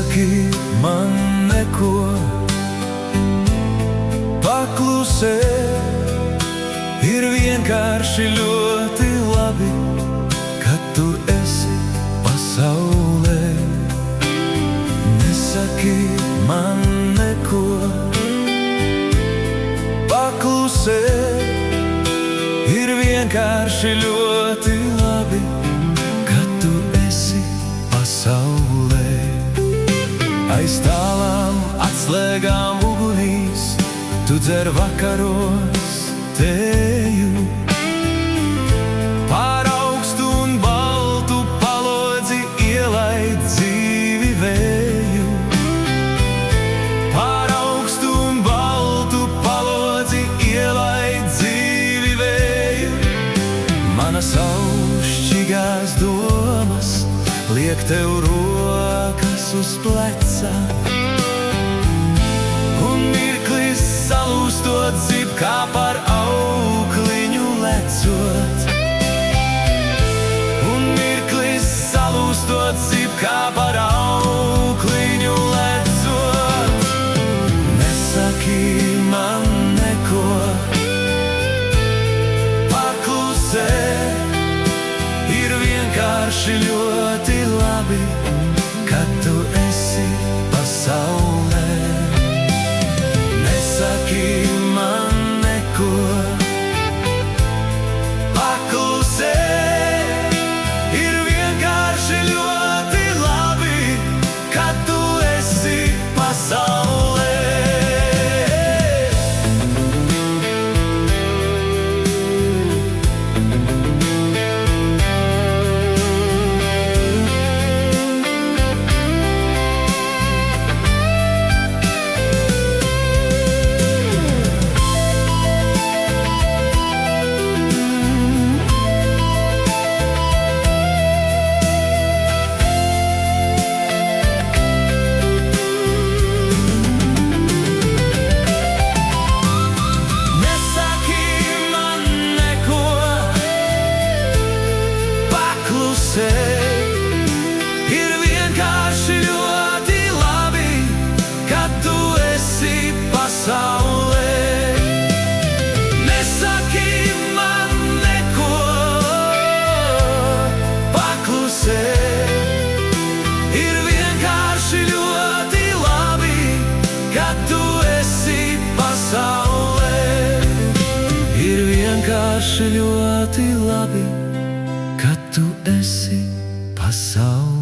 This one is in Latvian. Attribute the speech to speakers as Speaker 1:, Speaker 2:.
Speaker 1: Nesaki man neko, paklusē, ir vienkārši ļoti labi, kad tu esi pasaulē. Nesaki man neko, paklusē, ir vienkārši ļoti labi, kad tu esi pasaulē. Aiz tālām atslēgām ugunīs, tu dzer vakaros tēju. Pār augstu un baltu palodzi ielaid dzīvi vēju. Pār augstu un baltu palodzi ielaid dzīvi vēju. Manas aušķīgās domas liek tev rokas uz pleca, un mirklis salūstot zib kā par aukliņu lecot. Un mirklis salūstot zib kā par aukliņu lecot. Nesaki man neko, paklusē, ir vienkārši ļoti labi, kad tu esi pasaulē. Nesaki man neko, paklusē, ir vienkārši ļoti labi, kad tu esi pasaulē. Ir vienkārši ļoti labi, kad tu esi pasaulē. Nesaki man neko, paklusē, ir vienkārši ļoti labi, kad tu esi pasaulē. Ir vienkārši ļoti labi, kad tu esi pasaulē.